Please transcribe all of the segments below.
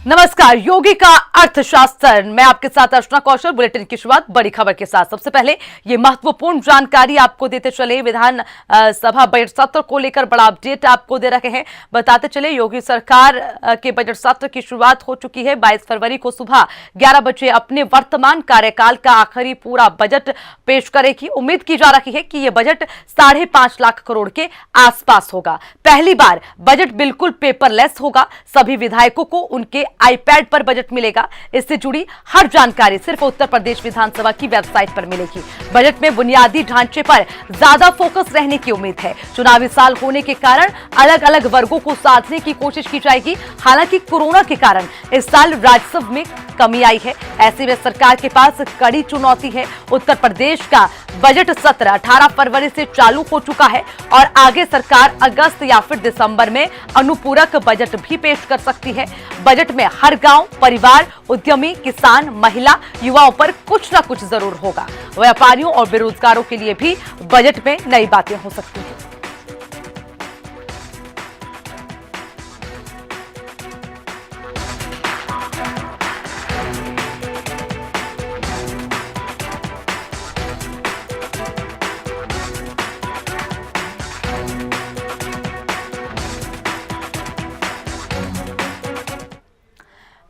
नमस्कार। योगी का अर्थशास्त्र, मैं आपके साथ अर्चना कौशल। बुलेटिन की शुरुआत बड़ी खबर के साथ। सबसे पहले ये महत्वपूर्ण जानकारी आपको देते चले, विधान सभा बजट सत्र को लेकर बड़ा अपडेट आपको दे रहे हैं। बताते चले, योगी सरकार के बजट सत्र की शुरुआत हो चुकी है। 22 फरवरी को सुबह 11 बजे अपने वर्तमान कार्यकाल का आखिरी पूरा बजट पेश करेगी। उम्मीद की जा रही है कि यह बजट 5.5 लाख करोड़ के आसपास होगा। पहली बार बजट बिल्कुल पेपरलेस होगा। सभी विधायकों को उनके आईपैड पर बजट मिलेगा। इससे जुड़ी हर जानकारी सिर्फ उत्तर प्रदेश विधानसभा की वेबसाइट पर मिलेगी। बजट में बुनियादी ढांचे पर ज्यादा फोकस रहने की उम्मीद है। चुनावी साल होने के कारण अलग अलग वर्गों को साधने की कोशिश की जाएगी। हालांकि कोरोना के कारण इस साल राजस्व में कमी आई है। ऐसे में सरकार के पास कड़ी चुनौती है। उत्तर प्रदेश का बजट सत्र 18 फरवरी से चालू हो चुका है और आगे सरकार अगस्त या फिर दिसंबर में अनुपूरक बजट भी पेश कर सकती है। बजट में हर गांव, परिवार, उद्यमी, किसान, महिला, युवाओं पर कुछ ना कुछ जरूर होगा। व्यापारियों और बेरोजगारों के लिए भी बजट में नई बातें हो सकती हैं।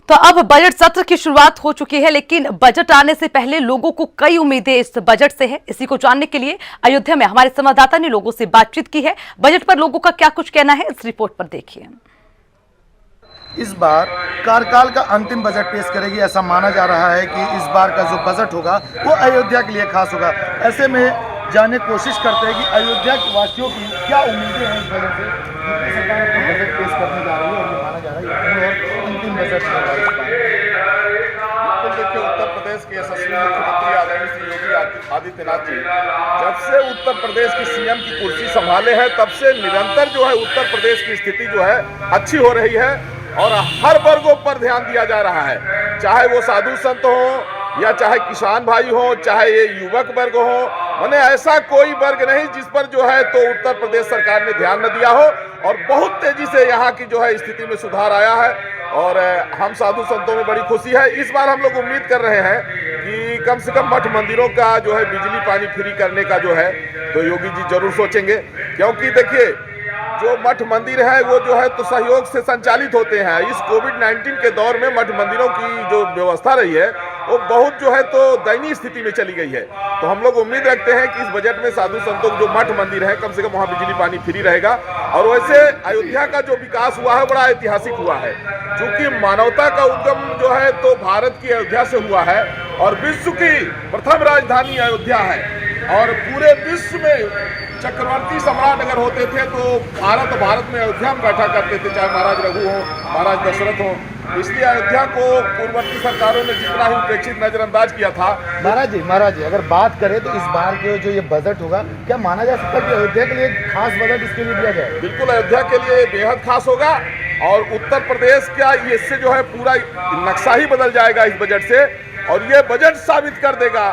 तो अब बजट सत्र की शुरुआत हो चुकी है, लेकिन बजट आने से पहले लोगों को कई उम्मीदें इस बजट से है। इसी को जानने के लिए अयोध्या में हमारे संवाददाता ने लोगों से बातचीत की है। बजट पर लोगों का क्या कुछ कहना है, इस रिपोर्ट पर देखिए। इस बार कार्यकाल का अंतिम बजट पेश करेगी। ऐसा माना जा रहा है कि इस बार का जो बजट होगा वो अयोध्या के लिए खास होगा। ऐसे में जानने की कोशिश करते हैं कि अयोध्या के वासियों की क्या उम्मीदें हैं इस बजट से। सरकार अपना बजट पेश करने जा रही है और ये माना जा रहा है ये अंतिम बजट होगा इस बार। बिल्कुल देखिए, उत्तर प्रदेश के यशस्वी मुख्यमंत्री आदरणीय श्री योगी आदित्यनाथ जी जब से उत्तर प्रदेश की सीएम की कुर्सी संभाले हैं तब से निरंतर जो है उत्तर प्रदेश की स्थिति जो है अच्छी हो रही है और हर वर्गों पर ध्यान दिया जा रहा है। चाहे वो साधु संत हो या चाहे किसान भाई हो, चाहे ये युवक वर्ग हो, माने ऐसा कोई वर्ग नहीं जिस पर जो है तो उत्तर प्रदेश सरकार ने ध्यान न दिया हो और बहुत तेजी से यहाँ की जो है स्थिति में सुधार आया है और हम साधु संतों में बड़ी खुशी है। इस बार हम लोग उम्मीद कर रहे हैं कि कम से कम मठ मंदिरों का जो है बिजली पानी फ्री करने का जो है तो योगी जी जरूर सोचेंगे, क्योंकि देखिए जो मठ मंदिर है वो जो है तो सहयोग से संचालित होते हैं। इस कोविड-19 के दौर में मठ मंदिरों की जो व्यवस्था रही है वो बहुत जो है तो दयनीय स्थिति में चली गई है। तो हम लोग उम्मीद रखते हैं कि इस बजट में साधु संतों जो मठ मंदिर है कम से कम वहाँ बिजली पानी फ्री रहेगा। और वैसे अयोध्या का जो विकास हुआ है बड़ा ऐतिहासिक हुआ है, क्योंकि मानवता का उद्गम जो है तो भारत की अयोध्या से हुआ है और विश्व की प्रथम राजधानी अयोध्या है और पूरे विश्व में चक्रवर्ती सम्राट अगर होते थे तो भारत में अयोध्या में बैठा करते थे, चाहे महाराज रघु हो, महाराज दशरथ हो। इसलिए अयोध्या को पूर्ववर्ती सरकारों ने जितना ही उपेक्षित नजरअंदाज किया था। महाराज जी अगर बात करें तो इस बार के जो ये बजट होगा क्या माना जा सकता है कि अयोध्या के लिए खास बजट इसके लिए दिया जाए? बिल्कुल, अयोध्या के लिए बेहद खास होगा और उत्तर प्रदेश का इससे जो है पूरा नक्शा ही बदल जाएगा इस बजट से। और ये बजट साबित कर देगा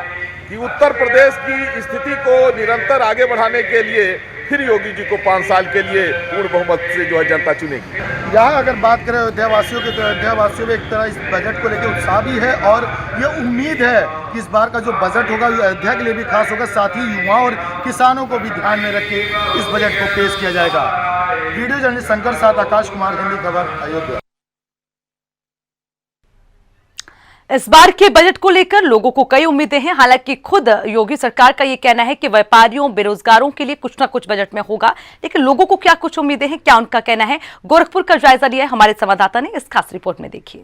कि उत्तर प्रदेश की स्थिति को निरंतर आगे बढ़ाने के लिए फिर योगी जी को 5 साल के लिए पूर्ण बहुमत से जो है जनता चुनेगी। यहाँ अगर बात करें अयोध्या वासियों की तो अयोध्या वासियों में एक तरह इस बजट को लेकर उत्साह भी है और ये उम्मीद है कि इस बार का जो बजट होगा वो अयोध्या के लिए भी खास होगा। साथ ही युवाओं और किसानों को भी ध्यान में रख के इस बजट को पेश किया जाएगा। वीडियो जर्नलिस्ट शंकर साथ आकाश कुमार, हिंदी खबर, अयोध्या। इस बार के बजट को लेकर लोगों को कई उम्मीदें हैं। हालांकि खुद योगी सरकार का यह कहना है कि व्यापारियों, बेरोजगारों के लिए कुछ ना कुछ बजट में होगा, लेकिन लोगों को क्या कुछ उम्मीदें हैं, क्या उनका कहना है, गोरखपुर का जायजा लिया है हमारे संवाददाता ने। इस खास रिपोर्ट में देखिए।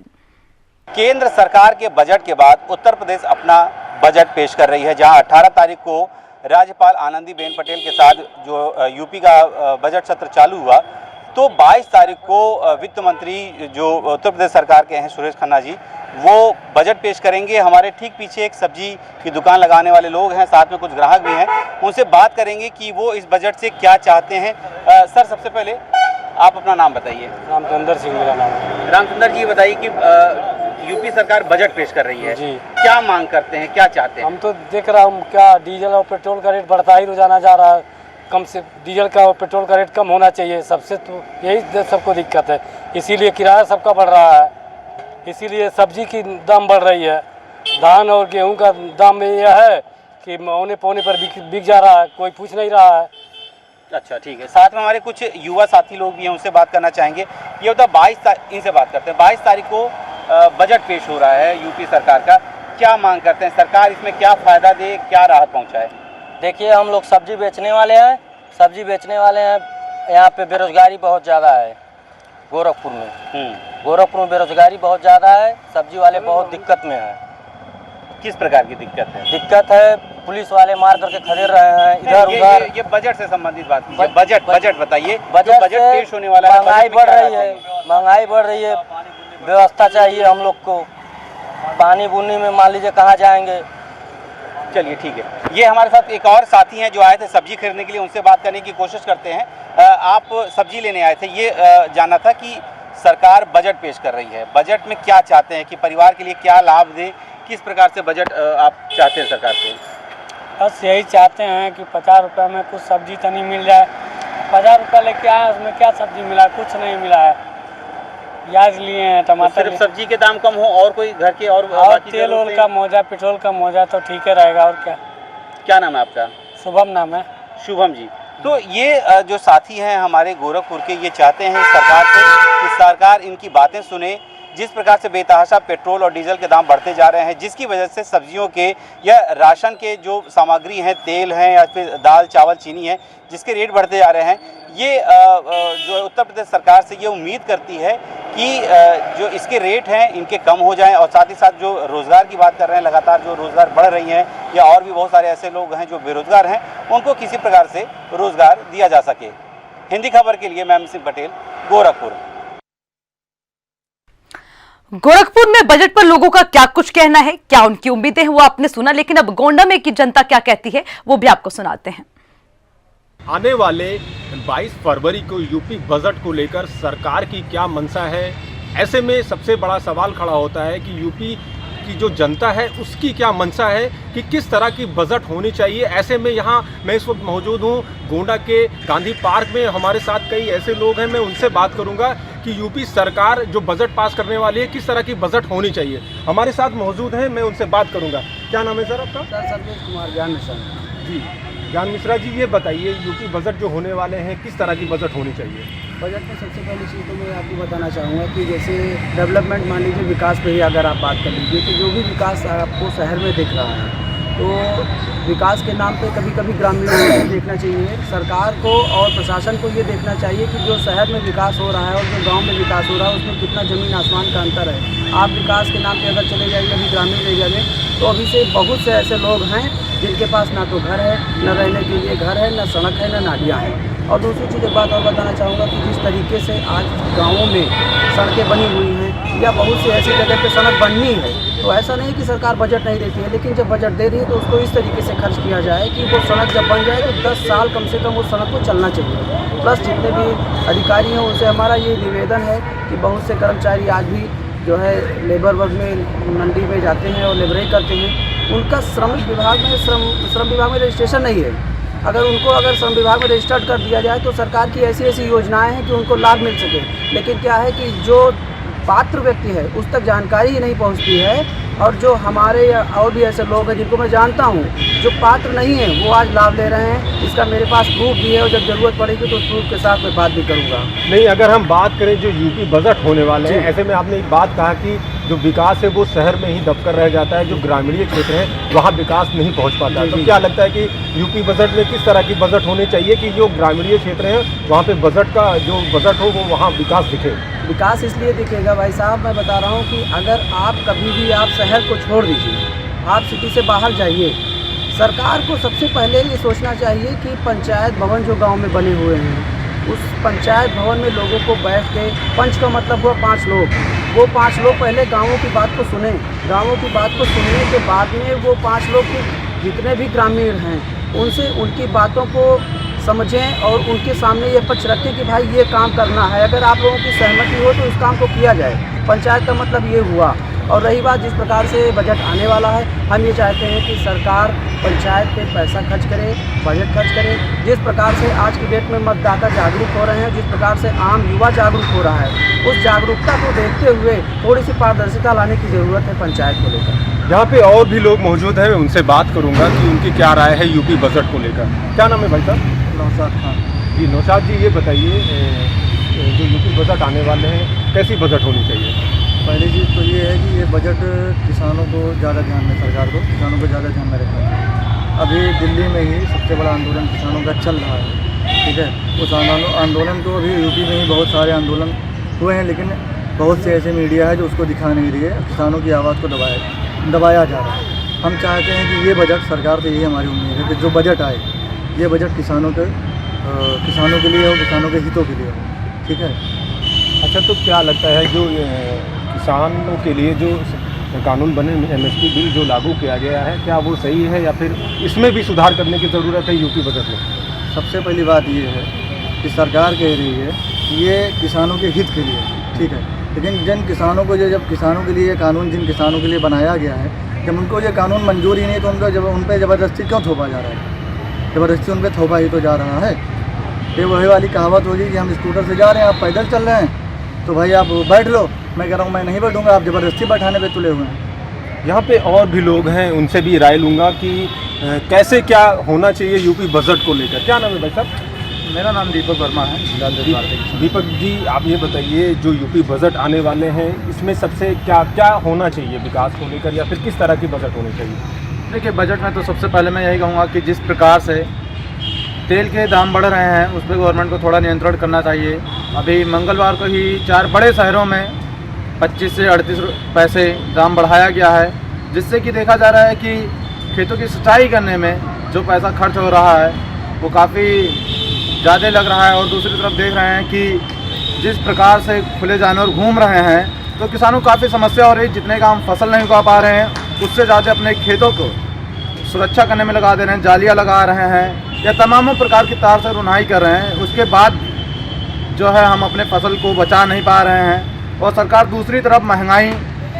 केंद्र सरकार के बजट के बाद उत्तर प्रदेश अपना बजट पेश कर रही है, जहां 18 तारीख को राज्यपाल आनंदीबेन पटेल के साथ जो यूपी का बजट सत्र चालू हुआ तो 22 तारीख को वित्त मंत्री जो उत्तर प्रदेश सरकार के हैं सुरेश खन्ना जी, वो बजट पेश करेंगे। हमारे ठीक पीछे एक सब्जी की दुकान लगाने वाले लोग हैं, साथ में कुछ ग्राहक भी हैं, उनसे बात करेंगे कि वो इस बजट से क्या चाहते हैं। सर, सबसे पहले आप अपना नाम बताइए। रामचंद्र सिंह मेरा नाम है। रामचंद्र जी, बताइए कि यूपी सरकार बजट पेश कर रही है जी, क्या मांग करते हैं, क्या चाहते हैं? हम तो देख रहा हूँ क्या डीजल और पेट्रोल का रेट बढ़ता ही रोजाना जा रहा है। कम से डीजल का और पेट्रोल का रेट कम होना चाहिए, सबसे तो यही सबको दिक्कत है, इसीलिए किराया सबका बढ़ रहा है। इसीलिए सब्जी की दाम बढ़ रही है। धान और गेहूं का दाम में यह है कि औने पौने पर बिक जा रहा है, कोई पूछ नहीं रहा है। अच्छा ठीक है, साथ में हमारे कुछ युवा साथी लोग भी हैं, उनसे बात करना चाहेंगे। ये होता 22 इनसे बात करते हैं। 22 तारीख को बजट पेश हो रहा है यूपी सरकार का, क्या मांग करते हैं? सरकार इसमें क्या फ़ायदा दे, क्या राहत पहुँचाए? देखिए, हम लोग सब्जी बेचने वाले हैं, यहाँ पे बेरोजगारी बहुत ज़्यादा है। गोरखपुर में बेरोजगारी बहुत ज़्यादा है, सब्जी वाले बहुत दिक्कत में हैं। किस प्रकार की दिक्कत है? दिक्कत है, पुलिस वाले मार करके खदेड़ रहे हैं इधर उधर। ये बजट से संबंधित बात कीजिए। बजट बताइए। बजट पेश होने वाला है, महंगाई बढ़ रही है, व्यवस्था चाहिए हम लोग को। पानी बुनी में मान लीजिए कहाँ जाएंगे। चलिए ठीक है, ये हमारे साथ एक और साथी हैं जो आए थे सब्जी खरीदने के लिए, उनसे बात करने की कोशिश करते हैं। आप सब्जी लेने आए थे, ये जानना था कि सरकार बजट पेश कर रही है, बजट में क्या चाहते हैं कि परिवार के लिए क्या लाभ दे, किस प्रकार से बजट आप चाहते हैं सरकार से? बस यही चाहते हैं कि 50 रुपये में कुछ सब्जी तनी मिल जाए। 50 रुपये लेके आए, उसमें क्या सब्जी मिला? कुछ नहीं मिला है। प्याज लिए हैं, टमाटर। सिर्फ सब्जी के दाम कम हो और कोई घर के और तेल ओल का मौजा, पेट्रोल का मौजा तो ठीक है रहेगा। और क्या नाम है आपका? शुभम नाम है। शुभम जी, तो ये जो साथी हैं हमारे गोरखपुर के, ये चाहते हैं सरकार से कि सरकार इनकी बातें सुने। जिस प्रकार से बेतहाशा पेट्रोल और डीजल के दाम बढ़ते जा रहे हैं, जिसकी वजह से सब्जियों के या राशन के जो सामग्री हैं, तेल हैं या फिर दाल चावल चीनी है, जिसके रेट बढ़ते जा रहे हैं, ये जो उत्तर प्रदेश सरकार से ये उम्मीद करती है कि जो इसके रेट हैं इनके कम हो जाएं। और साथ ही साथ जो रोज़गार की बात कर रहे हैं, लगातार जो रोज़गार बढ़ रही हैं, या और भी बहुत सारे ऐसे लोग हैं जो बेरोज़गार हैं, उनको किसी प्रकार से रोज़गार दिया जा सके। हिंदी खबर के लिए मैं अमित सिंह पटेल, गोरखपुर। गोरखपुर में बजट पर लोगों का क्या कुछ कहना है, क्या उनकी उम्मीदें हैं, वो आपने सुना। लेकिन अब गोंडा में की जनता क्या कहती है, वो भी आपको सुनाते हैं। आने वाले 22 फरवरी को यूपी बजट को लेकर सरकार की क्या मंशा है? ऐसे में सबसे बड़ा सवाल खड़ा होता है कि यूपी की जो जनता है उसकी क्या मंशा है कि किस तरह की बजट होनी चाहिए। ऐसे में यहाँ मैं इस वक्त मौजूद हूँ गोंडा के गांधी पार्क में। हमारे साथ कई ऐसे लोग हैं, मैं उनसे बात करूँगा कि यूपी सरकार जो बजट पास करने वाली है किस तरह की बजट होनी चाहिए। हमारे साथ मौजूद हैं, मैं उनसे बात करूँगा। क्या नाम है सर आपका? सर सर्वेश कुमार, ज्ञान मिश्रा जी। ज्ञान मिश्रा जी, ये बताइए यूपी बजट जो होने वाले हैं किस तरह की बजट होनी चाहिए? बजट में सबसे पहली चीज़ तो मैं आपको बताना चाहूँगा कि जैसे डेवलपमेंट, मान लीजिए विकास पे ही अगर आप बात कर लीजिए तो जो भी विकास आपको शहर में दिख रहा है, तो विकास के नाम पे कभी कभी ग्रामीणों को देखना चाहिए, सरकार को और प्रशासन को ये देखना चाहिए कि जो शहर में विकास हो रहा है और जो गांव में विकास हो रहा है उसमें कितना ज़मीन आसमान का अंतर है। आप विकास के नाम पे अगर चले जाइए अभी ग्रामीण एरिया में, तो अभी से बहुत से ऐसे लोग हैं जिनके पास ना तो घर है, न रहने के लिए घर है, न सड़क है, न नालियाँ हैं। और दूसरी चीज़ एक बात और बताना चाहूँगा कि जिस तरीके से आज गाँवों में सड़कें बनी हुई हैं या बहुत सी ऐसी जगह पे सड़क बननी है, तो ऐसा नहीं कि सरकार बजट नहीं देती है, लेकिन जब बजट दे रही है तो उसको इस तरीके से खर्च किया जाए कि वो सड़क जब बन जाए तो 10 साल कम से कम उस सड़क को चलना चाहिए। प्लस जितने भी अधिकारी हैं उनसे हमारा ये निवेदन है कि बहुत से कर्मचारी आज भी जो है लेबर वर्क में मंडी में जाते हैं और लेबरई करते हैं, उनका श्रमिक विभाग में श्रम विभाग में रजिस्ट्रेशन नहीं है। अगर श्रम विभाग में रजिस्टर्ड कर दिया जाए तो सरकार की ऐसी ऐसी योजनाएं हैं कि उनको लाभ मिल सके, लेकिन क्या है कि जो पात्र व्यक्ति है उस तक जानकारी ही नहीं पहुंचती है। और जो हमारे और भी ऐसे लोग हैं जिनको मैं जानता हूं जो पात्र नहीं हैं, वो आज लाभ ले रहे हैं। इसका मेरे पास प्रूफ भी है और जब ज़रूरत पड़ेगी तो उस प्रूफ के साथ मैं बात भी करूँगा। नहीं, अगर हम बात करें जो यूपी बजट होने वाले हैं, ऐसे में आपने एक बात कहा कि जो विकास है वो शहर में ही दबकर रह जाता है, जो ग्रामीण क्षेत्र है वहाँ विकास नहीं पहुँच पाता। तो क्या लगता है कि यूपी बजट में किस तरह की बजट होनी चाहिए कि जो ग्रामीण क्षेत्र हैं वहाँ पे बजट का जो बजट हो वो वहाँ विकास दिखे? विकास इसलिए दिखेगा भाई साहब, मैं बता रहा हूँ कि अगर आप कभी भी आप शहर को छोड़ दीजिए, आप सिटी से बाहर जाइए, सरकार को सबसे पहले ये सोचना चाहिए कि पंचायत भवन जो गांव में बने हुए हैं, उस पंचायत भवन में लोगों को बैठ के, पंच का मतलब हुआ 5 लोग, वो 5 लोग पहले गाँवों की बात को सुने। गाँवों की बात को सुनने के बाद में वो 5 लोग के जितने भी ग्रामीण हैं उनसे उनकी बातों को समझें और उनके सामने ये पक्ष रखें कि भाई ये काम करना है। अगर आप लोगों की सहमति हो तो इस काम को किया जाए। पंचायत का मतलब ये हुआ। और रही बात जिस प्रकार से बजट आने वाला है, हम ये चाहते हैं कि सरकार पंचायत पे पैसा खर्च करे, बजट खर्च करे। जिस प्रकार से आज की डेट में मतदाता जागरूक हो रहे हैं, जिस प्रकार से आम युवा जागरूक हो रहा है, उस जागरूकता को देखते हुए थोड़ी सी पारदर्शिता लाने की ज़रूरत है पंचायत को लेकर। यहाँ पे और भी लोग मौजूद हैं, मैं उनसे बात करूँगा कि उनकी क्या राय है यूपी बजट को लेकर। क्या नाम है भाई साहब? नौशाद खान जी नौशाद जी, ये बताइए जो यूपी बजट आने वाले हैं, कैसी बजट होनी चाहिए? पहली चीज़ तो ये है कि ये बजट किसानों को ज़्यादा ध्यान में, सरकार को किसानों को ज़्यादा ध्यान में रखना चाहिए। अभी दिल्ली में ही सबसे बड़ा आंदोलन किसानों का चल रहा है, ठीक है। उस आंदोलन को अभी यूपी में ही बहुत सारे आंदोलन हुए हैं, लेकिन बहुत से ऐसे मीडिया है जो उसको दिखा नहीं रही है, किसानों की आवाज़ को दबाया जा रहा है। हम चाहते हैं कि ये बजट, सरकार से यही हमारी उम्मीद है कि जो बजट आए, ये बजट किसानों के लिए हो, किसानों के हितों के लिए हो, ठीक है। अच्छा, तो क्या लगता है जो किसानों के लिए जो कानून बने, MSP बिल जो लागू किया गया है, क्या वो सही है या फिर इसमें भी सुधार करने की ज़रूरत है यूपी बजट में? सबसे पहली बात ये है कि सरकार कह रही है कि ये किसानों के हित के लिए, ठीक है, लेकिन जिन किसानों को जब किसानों के लिए ये कानून जिन किसानों के लिए बनाया गया है, जब उनको ये कानून मंजूर ही नहीं तो उनको जब उन पर ज़बरदस्ती क्यों थोपा जा रहा है? ज़बरदस्ती उन पर थोपा ही तो जा रहा है। ये वही वाली कहावत होगी कि हम स्कूटर से जा रहे हैं, आप पैदल चल रहे हैं, तो भाई आप बैठ लो। मैं कह रहा हूँ मैं नहीं बैठूंगा, आप ज़बरदस्ती बैठाने पे तुले हुए हैं। यहाँ पे और भी लोग हैं, उनसे भी राय लूँगा कि कैसे क्या होना चाहिए यूपी बजट को लेकर। क्या नाम है भाई साहब? मेरा नाम दीपक वर्मा है। दीपक जी, आप ये बताइए जो यूपी बजट आने वाले हैं, इसमें सबसे क्या क्या होना चाहिए विकास को लेकर, या फिर किस तरह की बजट होनी चाहिए? देखिए, बजट में तो सबसे पहले मैं यही कहूँगा कि जिस प्रकार से तेल के दाम बढ़ रहे हैं, उस पर गवर्नमेंट को थोड़ा नियंत्रण करना चाहिए। अभी मंगलवार को ही 4 बड़े शहरों में 25 से 38 पैसे दाम बढ़ाया गया है, जिससे कि देखा जा रहा है कि खेतों की सिंचाई करने में जो पैसा खर्च हो रहा है वो काफ़ी ज़्यादा लग रहा है। और दूसरी तरफ देख रहे हैं कि जिस प्रकार से खुले जानवर घूम रहे हैं, तो किसानों को काफ़ी समस्या हो रही है। जितने का हम फसल नहीं उगा पा रहे हैं, उससे ज़्यादा अपने खेतों को सुरक्षा करने में लगा दे रहे हैं, जालियाँ लगा रहे हैं या तमाम प्रकार की तार से रुनाई कर रहे हैं। उसके बाद जो है हम अपने फसल को बचा नहीं पा रहे हैं। और सरकार दूसरी तरफ महंगाई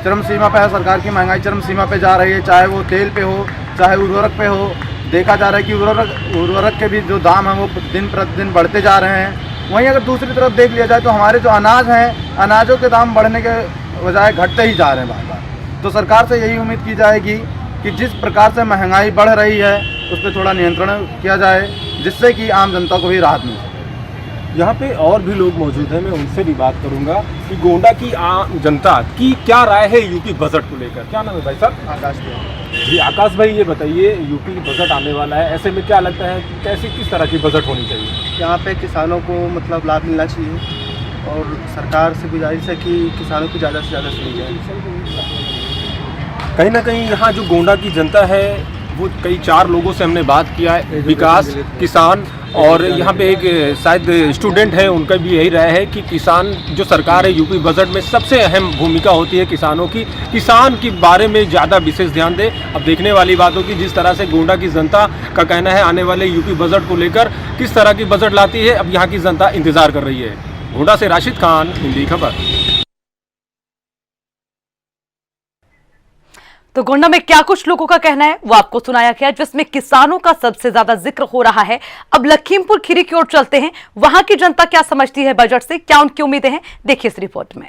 चरम सीमा पे है, सरकार की महंगाई चरम सीमा पे जा रही है, चाहे वो तेल पे हो, चाहे उर्वरक पे हो। देखा जा रहा है कि उर्वरक के भी जो दाम हैं वो दिन प्रतिदिन बढ़ते जा रहे हैं। वहीं अगर दूसरी तरफ देख लिया जाए तो हमारे जो अनाज हैं, अनाजों के दाम बढ़ने के बजाय घटते ही जा रहे हैं बार बार। तो सरकार से यही उम्मीद की जाएगी कि जिस प्रकार से महंगाई बढ़ रही है उस पर थोड़ा नियंत्रण किया जाए, जिससे कि आम जनता को भी राहत मिले। यहाँ पे और भी लोग मौजूद हैं, मैं उनसे भी बात करूँगा कि गोंडा की आम जनता की क्या राय है यूपी बजट को लेकर। क्या नाम है भाई साहब? आकाश जी आकाश भाई, ये बताइए यूपी बजट आने वाला है, ऐसे में क्या लगता है कैसी किस तरह की बजट होनी चाहिए? यहाँ पे किसानों को मतलब लाभ मिलना चाहिए और सरकार से गुजारिश है कि किसानों को ज़्यादा से ज़्यादा सुनी जाए। कहीं ना कहीं यहाँ जो गोंडा की जनता है वो कई 4 लोगों से हमने बात किया है, विकास, किसान और यहाँ पे एक शायद स्टूडेंट है, उनका भी यही राय है कि किसान जो सरकार है यूपी बजट में सबसे अहम भूमिका होती है किसानों की, किसान के बारे में ज़्यादा विशेष ध्यान दे। अब देखने वाली बात होगी जिस तरह से गोंडा की जनता का कहना है आने वाले यूपी बजट को लेकर किस तरह की बजट लाती है, अब यहाँ की जनता इंतज़ार कर रही है। गोंडा से राशिद खान, हिंदी खबर। तो गोंडा में क्या कुछ लोगों का कहना है वो आपको सुनाया गया, जिसमें किसानों का सबसे ज्यादा जिक्र हो रहा है। अब लखीमपुर खीरी की ओर चलते हैं, वहां की जनता क्या समझती है बजट से, क्या उनकी उम्मीदें हैं, देखिए इस रिपोर्ट में।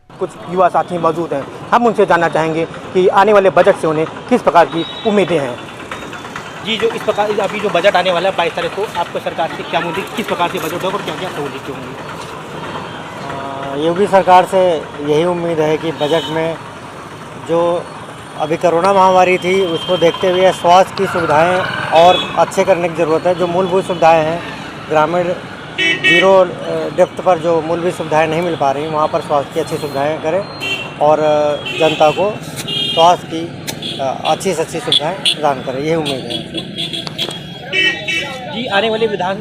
कुछ युवा साथी मौजूद हैं, हम उनसे जानना चाहेंगे कि आने वाले बजट से उन्हें किस प्रकार की उम्मीदें हैं। जी, जो इस प्रकार अभी जो बजट आने वाला है 22 तारीख को, आपको सरकार से क्या उम्मीद, किस प्रकार से बजट होगा और क्या क्या सहूलियतें होंगी? योगी सरकार से यही उम्मीद है कि बजट में जो अभी कोरोना महामारी थी उसको देखते हुए स्वास्थ्य की सुविधाएं और अच्छे करने की ज़रूरत है। जो मूलभूत सुविधाएं हैं, ग्रामीण जीरो डेप्थ पर जो मूलभूत सुविधाएं नहीं मिल पा रही, वहाँ पर स्वास्थ्य की अच्छी सुविधाएं करें और जनता को स्वास्थ्य की अच्छी से अच्छी सुविधाएं प्रदान करें, यही उम्मीद है। जी, आने वाले विधान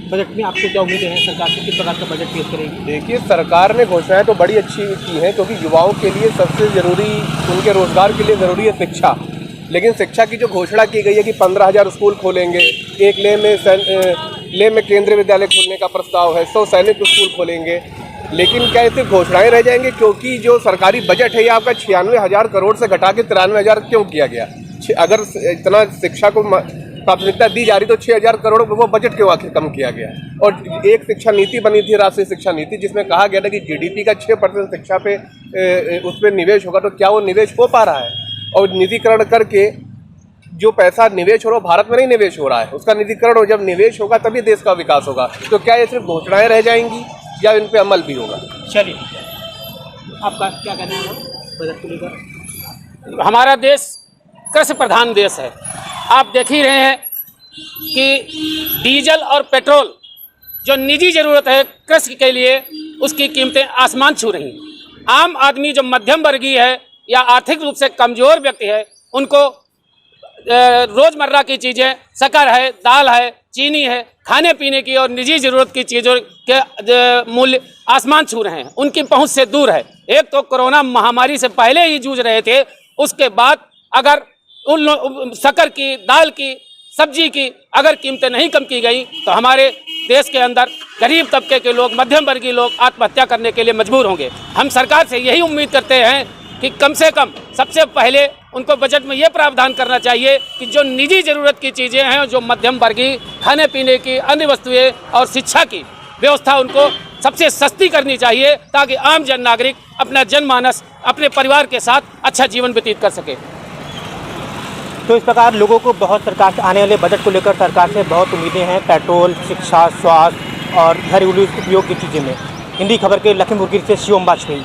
बजट में आपको क्या उम्मीदें हैं, सरकार से किस प्रकार का बजट पेश करेगी? देखिए, सरकार ने घोषणाएं तो बड़ी अच्छी की हैं, क्योंकि युवाओं के लिए सबसे ज़रूरी, उनके रोज़गार के लिए ज़रूरी है शिक्षा। लेकिन शिक्षा की जो घोषणा की गई है कि 15,000 स्कूल खोलेंगे, एक लेह में केंद्रीय विद्यालय खोलने का प्रस्ताव है, 100 सैनिक स्कूल खोलेंगे, लेकिन क्या सिर्फ घोषणाएं रह जाएंगे? क्योंकि जो सरकारी बजट है ये आपका 96,000 करोड़ से घटा के 93,000 क्यों किया गया? अगर इतना शिक्षा को प्राथमिकता दी जा रही तो 6,000 करोड़ वो बजट क्यों आखिर कम किया गया? और एक शिक्षा नीति बनी थी, राष्ट्रीय शिक्षा नीति, जिसमें कहा गया था कि जीडीपी का 6% शिक्षा पे उस पर निवेश होगा। तो क्या वो निवेश हो पा रहा है? और निजीकरण करके जो पैसा निवेश हो रहा है भारत में नहीं निवेश हो रहा है, उसका निजीकरण हो, जब निवेश होगा तभी देश का विकास होगा। तो क्या ये सिर्फ घोषणाएं रह जाएंगी या इन पे अमल भी होगा? चलिए, आपका क्या कहना है बजट को लेकर? हमारा देश कृषि प्रधान देश है। आप देख ही रहे हैं कि डीजल और पेट्रोल जो निजी ज़रूरत है कृषि के लिए, उसकी कीमतें आसमान छू रही हैं। आम आदमी जो मध्यम वर्गीय है या आर्थिक रूप से कमज़ोर व्यक्ति है, उनको रोज़मर्रा की चीज़ें, शक्कर है, दाल है, चीनी है, खाने पीने की और निजी ज़रूरत की चीज़ों के मूल्य आसमान छू रहे हैं, उनकी पहुंच से दूर है। एक तो कोरोना महामारी से पहले ही जूझ रहे थे, उसके बाद अगर उन शक्कर की, दाल की, सब्जी की अगर कीमतें नहीं कम की गई तो हमारे देश के अंदर गरीब तबके के लोग, मध्यम वर्गीय लोग आत्महत्या करने के लिए मजबूर होंगे। हम सरकार से यही उम्मीद करते हैं कि कम से कम सबसे पहले उनको बजट में ये प्रावधान करना चाहिए कि जो निजी ज़रूरत की चीज़ें हैं, जो मध्यम वर्गीय, खाने पीने की, अन्य वस्तुएं और शिक्षा की व्यवस्था उनको सबसे सस्ती करनी चाहिए, ताकि आम जन नागरिक अपना जनमानस अपने परिवार के साथ अच्छा जीवन व्यतीत कर सके। तो इस प्रकार लोगों को बहुत सरकार से आने वाले बजट को लेकर सरकार से बहुत उम्मीदें हैं, पेट्रोल, शिक्षा, स्वास्थ्य और घरेलू उपयोग की चीज़ें में। हिंदी खबर के लखीमपुर खीरी से शिवम वाजपेयी।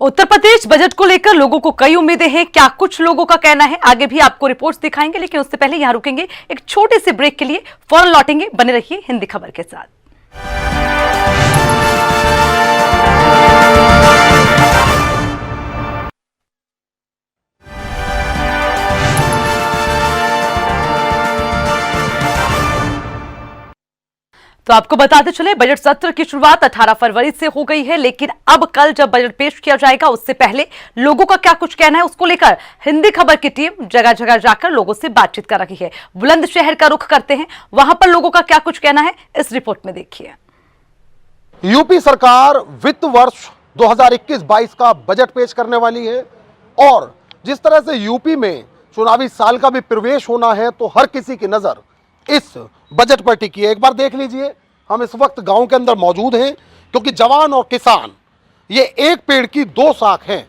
उत्तर प्रदेश बजट को लेकर लोगों को कई उम्मीदें हैं। क्या कुछ लोगों का कहना है, आगे भी आपको रिपोर्ट्स दिखाएंगे, लेकिन उससे पहले यहां रुकेंगे एक छोटे से ब्रेक के लिए। फौरन लौटेंगे, बने रहिए हिंदी खबर के साथ। तो आपको बताते चले, बजट सत्र की शुरुआत 18 फरवरी से हो गई है, लेकिन अब कल जब बजट पेश किया जाएगा उससे पहले लोगों का क्या कुछ कहना है, उसको लेकर हिंदी खबर की टीम जगह जगह जाकर लोगों से बातचीत कर रही है। बुलंदशहर का रुख करते हैं, वहां पर लोगों का क्या कुछ कहना है, इस रिपोर्ट में देखिए। यूपी सरकार वित्त वर्ष 2021-22 का बजट पेश करने वाली है और जिस तरह से यूपी में चुनावी साल का भी प्रवेश होना है, तो हर किसी की नजर इस बजट पर टिकी है। एक बार देख लीजिए, हम इस वक्त गांव के अंदर मौजूद हैं, क्योंकि जवान और किसान ये एक पेड़ की दो शाख हैं।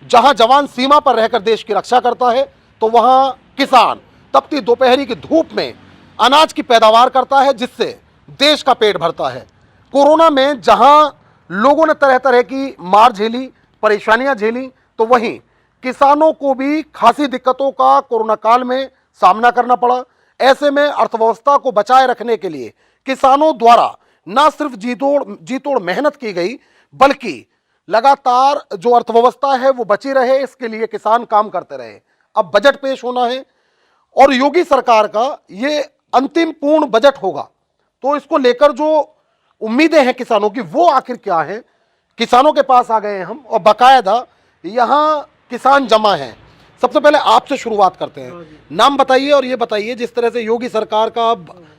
जहां जवान सीमा पर रहकर देश की रक्षा करता है, तो वहां किसान तपती दोपहरी की धूप में अनाज की पैदावार करता है, जिससे देश का पेट भरता है। कोरोना में जहां लोगों ने तरह तरह की मार झेली, परेशानियां झेली, तो वहीं किसानों को भी खासी दिक्कतों का कोरोना काल में सामना करना पड़ा। ऐसे में अर्थव्यवस्था को बचाए रखने के लिए किसानों द्वारा न सिर्फ जी तोड़ मेहनत की गई, बल्कि लगातार जो अर्थव्यवस्था है वो बची रहे, इसके लिए किसान काम करते रहे। अब बजट पेश होना है और योगी सरकार का ये अंतिम पूर्ण बजट होगा, तो इसको लेकर जो उम्मीदें हैं किसानों की, वो आखिर क्या है। किसानों के पास आ गए हैं हम और बाकायदा यहाँ किसान जमा हैं। सबसे पहले आपसे शुरुआत करते हैं, नाम बताइए और ये बताइए, जिस तरह से योगी सरकार का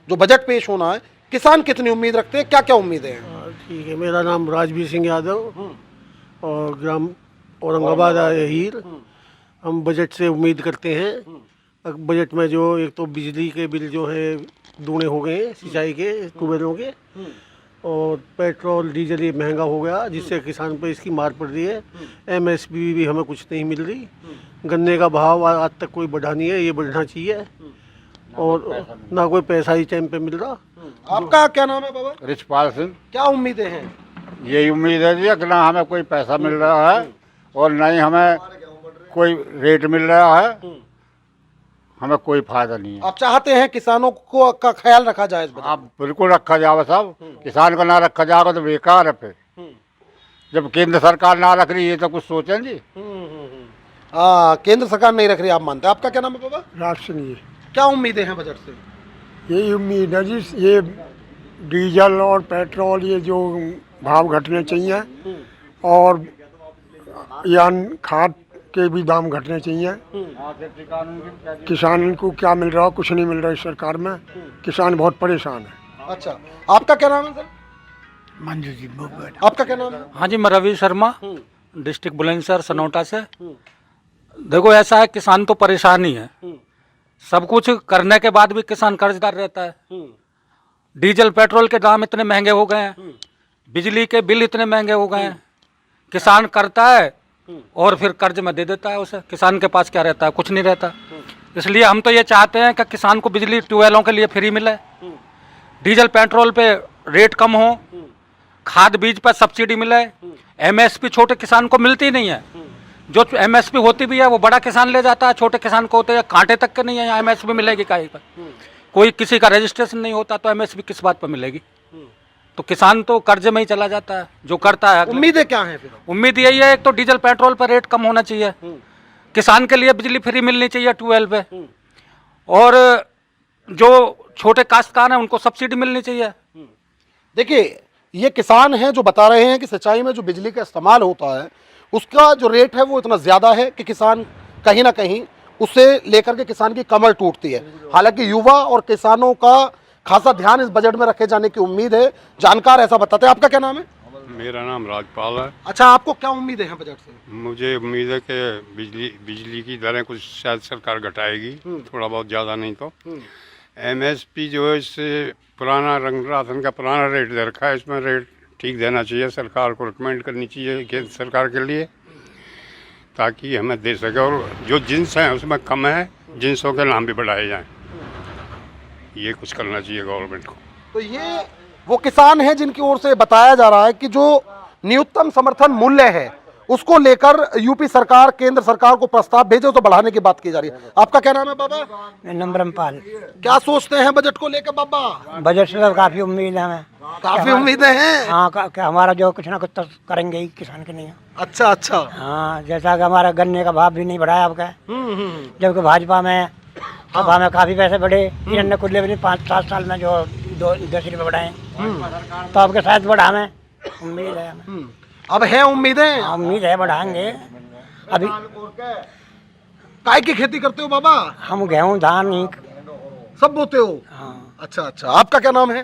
जो बजट पेश होना है, किसान कितनी उम्मीद रखते हैं, क्या क्या उम्मीदें हैं? ठीक है, मेरा नाम राजवीर सिंह यादव और ग्राम औरंगाबाद हीर। हम बजट से उम्मीद करते हैं, बजट में जो एक तो बिजली के बिल जो है दूने हो गए हैं, सिंचाई के, ट्यूबवेलों के, और पेट्रोल डीजल ये महंगा हो गया, जिससे किसान पर इसकी मार पड़ रही है। एमएसपी भी हमें कुछ नहीं मिल रही। गन्ने का भाव आज तक कोई बढ़ा नहीं है, ये बढ़ना चाहिए, और ना कोई पैसा ही टाइम पे मिल रहा। आपका क्या नाम है बाबा? रिचपाल सिंह। क्या उम्मीदें हैं? यही उम्मीद है जी कि ना हमें कोई पैसा मिल रहा है और ना ही हमें कोई रेट मिल रहा है, हमें कोई फायदा नहीं है। आप चाहते हैं किसानों को का ख्याल रखा जाए? आप बिल्कुल रखा जाए साहब, किसान का ना रखा जाएगा तो बेकार है। फिर जब केंद्र सरकार ना रख रही है तो कुछ सोचें जी। केंद्र सरकार नहीं रख रही, आप मानते हैं? आपका क्या नाम है बाबा? राज सिंह जी। क्या उम्मीदें हैं बजट से? यही उम्मीद है जी, ये डीजल और पेट्रोल ये जो भाव घटने चाहिए, और यान खाद के भी दाम घटने चाहिए। किसान को क्या मिल रहा है? कुछ नहीं मिल रहा है इस सरकार में। किसान बहुत परेशान है। अच्छा, आपका क्या नाम है सर? मंजू जी आपका क्या नाम है? हाँ जी, मैं रवि शर्मा, डिस्ट्रिक्ट बुलंदशहर सनौटा से। देखो ऐसा है, किसान तो परेशान ही है। सब कुछ करने के बाद भी किसान कर्जदार रहता है। डीजल पेट्रोल के दाम इतने महंगे हो गए हैं, बिजली के बिल इतने महंगे हो गए हैं। किसान करता है और फिर कर्ज में दे देता है उसे। किसान के पास क्या रहता है? कुछ नहीं रहता। इसलिए हम तो ये चाहते हैं कि किसान को बिजली ट्यूबवेलों के लिए फ्री मिले, डीजल पेट्रोल पे रेट कम हो, खाद बीज पर सब्सिडी मिले। एमएसपी छोटे किसान को मिलती नहीं है। जो एमएसपी होती भी है वो बड़ा किसान ले जाता है, छोटे किसान को होते हैं कांटे तक के नहीं है। यहाँ एमएसपी मिलेगी कहीं पर? कोई किसी का रजिस्ट्रेशन नहीं होता तो एमएसपी किस बात पर मिलेगी? तो किसान तो कर्ज में ही चला जाता है जो करता है। उम्मीदें क्या है फिर? उम्मीद यही है, एक तो डीजल पेट्रोल पर रेट कम होना चाहिए, किसान के लिए बिजली फ्री मिलनी चाहिए ट्यूबवेल पे, और जो छोटे काश्तकार हैं उनको सब्सिडी मिलनी चाहिए। देखिए, ये किसान हैं जो बता रहे हैं कि सिंचाई में जो बिजली का इस्तेमाल होता है उसका जो रेट है वो इतना ज़्यादा है कि किसान कहीं ना कहीं उससे लेकर के किसान की कमर टूटती है। हालांकि युवा और किसानों का खासा ध्यान इस बजट में रखे जाने की उम्मीद है, जानकार ऐसा बताते हैं। आपका क्या नाम है? मेरा नाम राजपाल है। अच्छा, आपको क्या उम्मीदें हैं बजट से? मुझे उम्मीद है कि बिजली की दरें कुछ शायद सरकार घटाएगी, थोड़ा बहुत, ज़्यादा नहीं तो। एमएसपी जो है, इससे पुराना रंग राशन का पुराना रेट दे रखा है, इसमें रेट ठीक देना चाहिए। सरकार को रिकमेंड करनी चाहिए केंद्र सरकार के लिए, ताकि हमें दे सके। और जो जिन्स हैं उसमें कम है, जिन्सों के नाम भी बढ़ाए जाएं। ये कुछ करना चाहिए गवर्नमेंट को। तो ये वो किसान हैं जिनकी ओर से बताया जा रहा है कि जो न्यूनतम समर्थन मूल्य है उसको लेकर यूपी सरकार केंद्र सरकार को प्रस्ताव भेजे तो बढ़ाने की बात की जा रही है। आपका क्या नाम है बाबा? नम्रमपाल। क्या सोचते हैं बजट को लेकर बाबा? बजट से तो काफ़ी उम्मीद है हमें। काफी उम्मीदें हैं? हाँ, क्या हमारा जो कुछ ना कुछ तो करेंगे ही किसान के लिए। अच्छा अच्छा। हाँ, जैसा कि हमारा गन्ने का भाव भी नहीं बढ़ाया आपका, जबकि भाजपा में सभा में काफ़ी पैसे बढ़े। इन्होंने कुल्ले भी 5-7 साल में जो 10 रुपये बढ़ाए, तो आपके साथ बढ़ावे उम्मीद है हमें। अब है उम्मीदें? उम्मीद है बढ़ाएंगे। अभी काय की खेती करते हो बाबा? हम गेहूँ धान ही सब बोते हो? हाँ। अच्छा अच्छा। आपका क्या नाम है?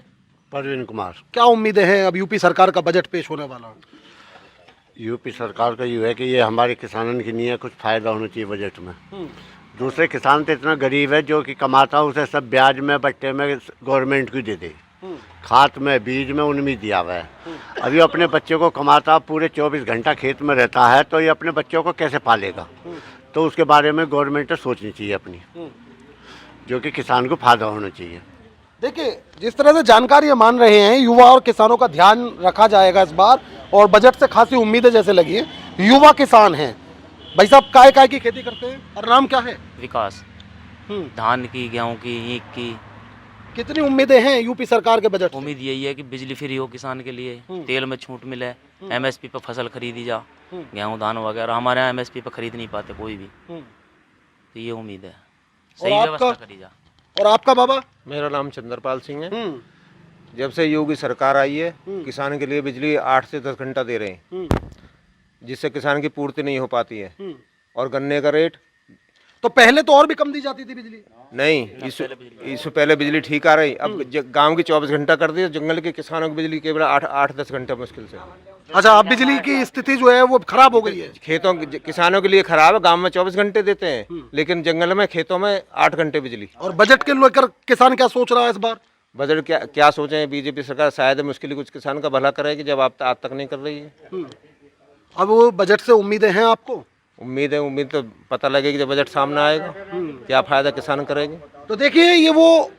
परवीन कुमार। क्या उम्मीदें हैं? अब यूपी सरकार का बजट पेश होने वाला है। यूपी सरकार का ये है कि ये हमारे किसानों के लिए कुछ फ़ायदा होना चाहिए बजट में। दूसरे किसान तो इतना गरीब है जो कि कमाता उसे सब ब्याज में बट्टे में गवर्नमेंट को दे दे, खाद में बीज में उनमें दिया हुआ है। अभी अपने बच्चों को कमाता पूरे 24 घंटा खेत में रहता है, तो ये अपने बच्चों को कैसे पालेगा? तो उसके बारे में गवर्नमेंट को सोचनी चाहिए अपनी, जो कि किसान को फायदा होना चाहिए। देखिए, जिस तरह से जानकारी मान रहे हैं, युवा और किसानों का ध्यान रखा जाएगा इस बार, और बजट से खासी उम्मीदें जैसे लगी हैं। युवा किसान हैं भाई साहब, काय की खेती करते हैं और नाम क्या है? विकास। धान की, गेहूं की, ईख की। कितनी उम्मीदें हैं यूपी सरकार के बजट? उम्मीद यही है कि बिजली फ्री हो किसान के लिए, तेल में छूट मिले, एमएसपी पर फसल खरीदी जा, गेहूं धान वगैरह। हमारे यहाँ एमएसपी पर खरीद नहीं पाते कोई भी, तो ये उम्मीद है सही व्यवस्था करी जा। और आपका बाबा? मेरा नाम चंद्रपाल सिंह है। जब से योगी सरकार आई है, किसान के लिए बिजली 8 से 10 घंटा दे रहे हैं, जिससे किसान की पूर्ति नहीं हो पाती है। और गन्ने का रेट तो पहले तो और भी कम दी जाती थी बिजली? नहीं, इससे पहले बिजली ठीक आ रही। अब गांव की 24 घंटा कर दी, जंगल के किसानों की बिजली केवल 8-10 घंटे मुश्किल से। अच्छा, अब बिजली की स्थिति जो है वो खराब हो गई है? खेतों किसानों के लिए खराब है। गांव में 24 घंटे देते हैं, लेकिन जंगल में खेतों में 8 घंटे बिजली। और बजट के लेकर किसान क्या सोच रहा है इस बार? बजट क्या सोचे बीजेपी सरकार? शायद मुश्किल कुछ किसान का भला करेगी, जब आप आज तक नहीं कर रही है। अब वो बजट से उम्मीदें हैं आपको? उम्मीद तो पता लगेगी जब बजट सामने आएगा, क्या फायदा किसान करेंगे। तो देखिए, ये वो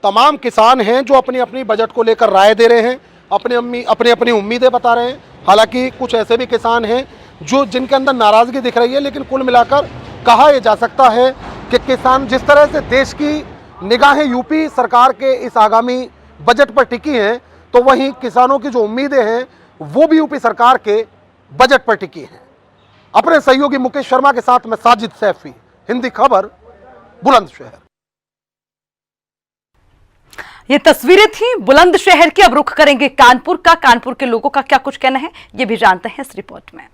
तमाम किसान हैं जो अपनी अपनी बजट को लेकर राय दे रहे हैं, अपनी अपनी उम्मीदें बता रहे हैं। हालांकि कुछ ऐसे भी किसान हैं जो जिनके अंदर नाराजगी दिख रही है, लेकिन कुल मिलाकर कहा यह जा सकता है कि किसान, जिस तरह से देश की निगाहें यूपी सरकार के इस आगामी बजट पर टिकी हैं, तो वहीं किसानों की जो उम्मीदें हैं वो भी यूपी सरकार के बजट पर टिकी हैं। अपने सहयोगी मुकेश शर्मा के साथ मैं साजिद सैफी, हिंदी खबर, बुलंदशहर। ये तस्वीरें थी बुलंदशहर की। अब रुख करेंगे कानपुर का। कानपुर के लोगों का क्या कुछ कहना है, ये भी जानते हैं इस रिपोर्ट में।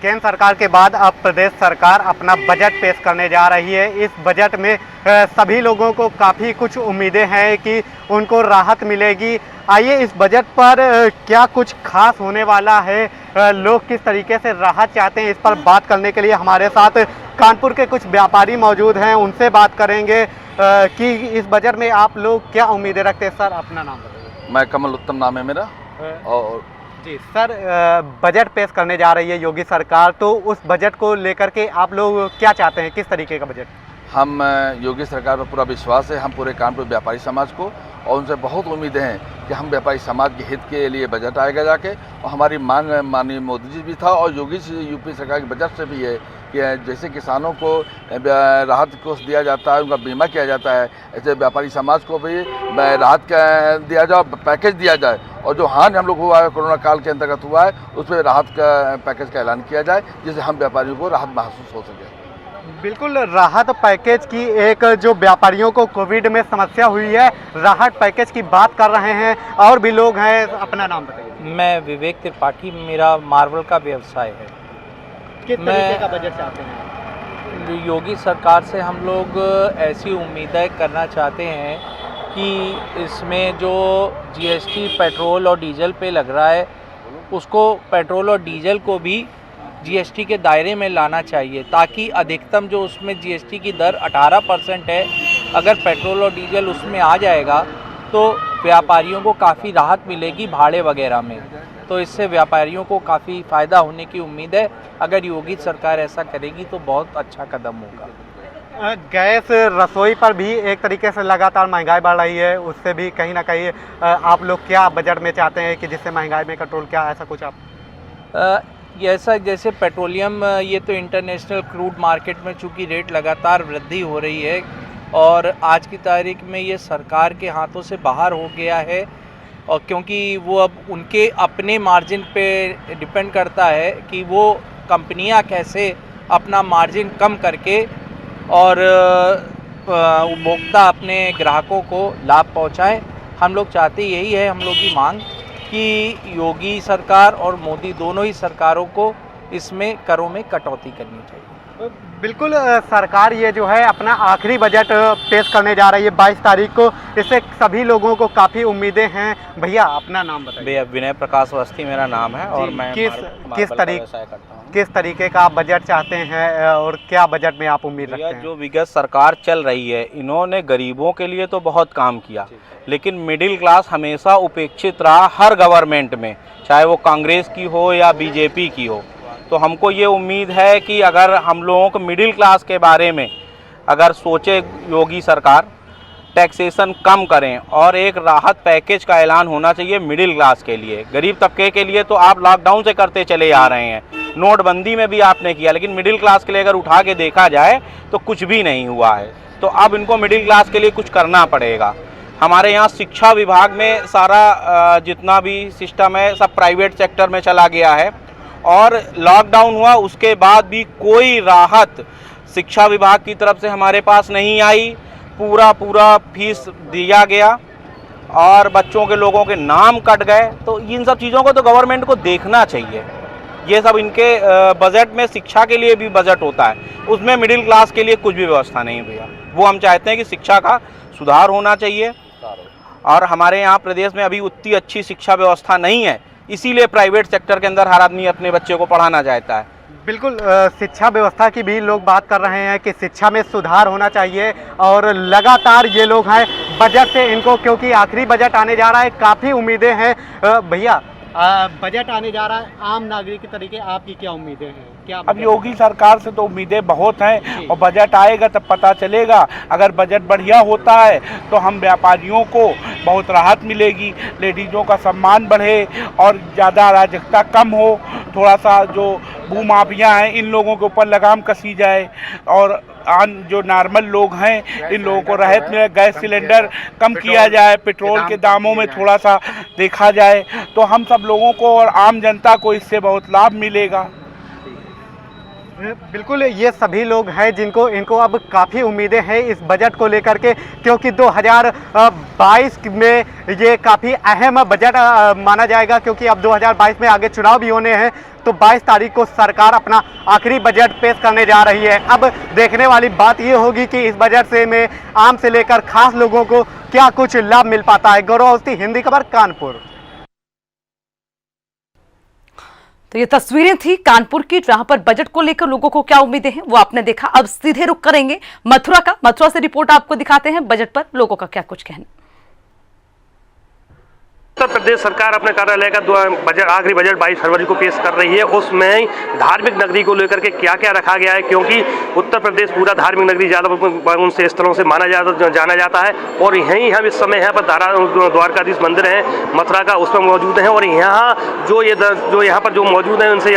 केंद्र सरकार के बाद अब प्रदेश सरकार अपना बजट पेश करने जा रही है। इस बजट में सभी लोगों को काफ़ी कुछ उम्मीदें हैं कि उनको राहत मिलेगी। आइए इस बजट पर क्या कुछ खास होने वाला है, लोग किस तरीके से राहत चाहते हैं, इस पर बात करने के लिए हमारे साथ कानपुर के कुछ व्यापारी मौजूद हैं। उनसे बात करेंगे कि इस बजट में आप लोग क्या उम्मीदें रखते हैं। सर अपना नाम बताइए। मैं कमल उत्तम नाम है मेरा। और जी सर, बजट पेश करने जा रही है योगी सरकार, तो उस बजट को लेकर के आप लोग क्या चाहते हैं, किस तरीके का बजट? हम योगी सरकार पर पूरा विश्वास है, हम पूरे कानपुर व्यापारी समाज को, और उनसे बहुत उम्मीदें हैं कि हम व्यापारी समाज के हित के लिए बजट आएगा जाके। और हमारी मांग माननीय मोदी जी भी था और योगी यूपी सरकार के बजट से भी है कि जैसे किसानों को राहत कोष दिया जाता है, उनका बीमा किया जाता है, ऐसे व्यापारी समाज को भी राहत दिया जाए, पैकेज दिया जाए। और जो हानि हम लोग हुआ है कोरोना काल के अंतर्गत हुआ है, उस पर राहत का पैकेज का ऐलान किया जाए, जिससे हम व्यापारियों को राहत महसूस हो सके। बिल्कुल, राहत पैकेज की एक जो व्यापारियों को कोविड में समस्या हुई है, राहत पैकेज की बात कर रहे हैं। और भी लोग हैं, अपना नाम बताइए। मैं विवेक त्रिपाठी, मेरा मार्बल का व्यवसाय है। किस तरीके का बजट चाहते हैं? योगी सरकार से हम लोग ऐसी उम्मीदें करना चाहते हैं कि इसमें जो जीएसटी पेट्रोल और डीजल पे लग रहा है, उसको पेट्रोल और डीजल को भी जीएसटी के दायरे में लाना चाहिए, ताकि अधिकतम जो उसमें जीएसटी की दर 18% है, अगर पेट्रोल और डीजल उसमें आ जाएगा तो व्यापारियों को काफ़ी राहत मिलेगी भाड़े वगैरह में। तो इससे व्यापारियों को काफ़ी फ़ायदा होने की उम्मीद है। अगर योगी सरकार ऐसा करेगी तो बहुत अच्छा कदम होगा। गैस रसोई पर भी एक तरीके से लगातार महंगाई बढ़ रही है, उससे भी कहीं ना कहीं आप लोग क्या बजट में चाहते हैं कि जिससे महंगाई में कंट्रोल, क्या ऐसा कुछ आप? ऐसा जैसे पेट्रोलियम, ये तो इंटरनेशनल क्रूड मार्केट में चूँकि रेट लगातार वृद्धि हो रही है और आज की तारीख में ये सरकार के हाथों से बाहर हो गया है, और क्योंकि वो अब उनके अपने मार्जिन पे डिपेंड करता है कि वो कंपनियां कैसे अपना मार्जिन कम करके और उपभोक्ता अपने ग्राहकों को लाभ पहुंचाएं। हम लोग चाहते यही है, हम लोग की मांग कि योगी सरकार और मोदी दोनों ही सरकारों को इसमें करों में कटौती करनी चाहिए। बिल्कुल, सरकार ये जो है अपना आखिरी बजट पेश करने जा रही है 22 तारीख को। इससे सभी लोगों को काफ़ी उम्मीदें हैं। भैया अपना नाम बताइए। भैया विनय प्रकाश अवस्थी मेरा नाम है और मैं किस तरीके का आप बजट चाहते हैं और क्या बजट में आप उम्मीद रखते हैं? जो विगत सरकार चल रही है, इन्होंने गरीबों के लिए तो बहुत काम किया, लेकिन मिडिल क्लास हमेशा उपेक्षित रहा हर गवर्नमेंट में, चाहे वो कांग्रेस की हो या बीजेपी की हो। तो हमको ये उम्मीद है कि अगर हम लोगों को मिडिल क्लास के बारे में अगर सोचे योगी सरकार, टैक्सेशन कम करें और एक राहत पैकेज का ऐलान होना चाहिए मिडिल क्लास के लिए। गरीब तबके के लिए तो आप लॉकडाउन से करते चले आ रहे हैं, नोटबंदी में भी आपने किया, लेकिन मिडिल क्लास के लिए अगर उठा के देखा जाए तो कुछ भी नहीं हुआ है। तो अब इनको मिडिल क्लास के लिए कुछ करना पड़ेगा। हमारे यहाँ शिक्षा विभाग में सारा जितना भी सिस्टम है सब प्राइवेट सेक्टर में चला गया है, और लॉकडाउन हुआ उसके बाद भी कोई राहत शिक्षा विभाग की तरफ से हमारे पास नहीं आई। पूरा फीस दिया गया और बच्चों के लोगों के नाम कट गए। तो इन सब चीज़ों को तो गवर्नमेंट को देखना चाहिए। ये सब इनके बजट में शिक्षा के लिए भी बजट होता है, उसमें मिडिल क्लास के लिए कुछ भी व्यवस्था नहीं भैया। वो हम चाहते हैं कि शिक्षा का सुधार होना चाहिए, और हमारे यहाँ प्रदेश में अभी उतनी अच्छी शिक्षा व्यवस्था नहीं है, इसीलिए प्राइवेट सेक्टर के अंदर हर आदमी अपने बच्चे को पढ़ाना चाहता है। बिल्कुल, शिक्षा व्यवस्था की भी लोग बात कर रहे हैं कि शिक्षा में सुधार होना चाहिए, और लगातार ये लोग हैं बजट से इनको, क्योंकि आखिरी बजट आने जा रहा है, काफ़ी उम्मीदें हैं। भैया बजट आने जा रहा है, आम नागरिक के तरीके आपकी क्या उम्मीदें हैं? क्या अब योगी सरकार से तो उम्मीदें बहुत हैं, और बजट आएगा तब पता चलेगा। अगर बजट बढ़िया होता है तो हम व्यापारियों को बहुत राहत मिलेगी, लेडीज़ों का सम्मान बढ़े और ज़्यादा अराजकता कम हो, थोड़ा सा जो भूमाफिया हैं इन लोगों के ऊपर लगाम कसी जाए, और जो नॉर्मल लोग हैं इन लोगों को राहत मिले। गैस सिलेंडर कम किया जाए, पेट्रोल के दामों में थोड़ा सा देखा जाए, तो हम सब लोगों को और आम जनता को इससे बहुत लाभ मिलेगा। बिल्कुल, ये सभी लोग हैं जिनको इनको अब काफ़ी उम्मीदें हैं इस बजट को लेकर के, क्योंकि 2022 में ये काफ़ी अहम बजट माना जाएगा, क्योंकि अब 2022 में आगे चुनाव भी होने हैं। तो 22 तारीख को सरकार अपना आखिरी बजट पेश करने जा रही है। अब देखने वाली बात ये होगी कि इस बजट से में आम से लेकर खास लोगों को क्या कुछ लाभ मिल पाता है। गौरव अवस्थी, हिंदी खबर, कानपुर। तो ये तस्वीरें थी कानपुर की, जहां पर बजट को लेकर लोगों को क्या उम्मीदें हैं वो आपने देखा। अब सीधे रुख करेंगे मथुरा से रिपोर्ट आपको दिखाते हैं बजट पर लोगों का क्या कुछ कहना। उत्तर प्रदेश सरकार अपने कार्यालय का बजट आखिरी बजट 22 फरवरी को पेश कर रही है। उसमें धार्मिक नगरी को लेकर के क्या क्या रखा गया है, क्योंकि उत्तर प्रदेश पूरा धार्मिक नगरी ज़्यादा उन से स्थलों से जाना जाता है। और यहीं हम इस समय यहाँ पर द्वारकाधीश मंदिर है मथुरा का, उसमें मौजूद हैं। और यहाँ जो यहाँ पर जो मौजूद हैं उनसे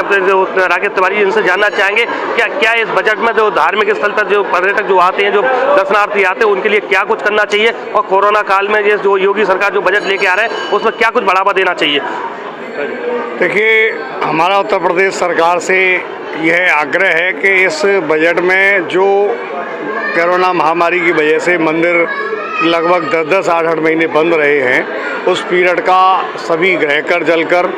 राकेश तिवारी इनसे जानना चाहेंगे क्या इस बजट में जो धार्मिक स्थल पर जो पर्यटक जो आते हैं, जो दर्शनार्थी आते हैं, उनके लिए क्या कुछ करना चाहिए। और कोरोना काल में जो योगी सरकार जो बजट लेके आ रहे हैं उसमें क्या कुछ बढ़ावा देना चाहिए। देखिए, हमारा उत्तर प्रदेश सरकार से यह आग्रह है कि इस बजट में जो कोरोना महामारी की वजह से मंदिर लगभग 10-10, 8-8 महीने बंद रहे हैं, उस पीरियड का सभी गृहकर जलकर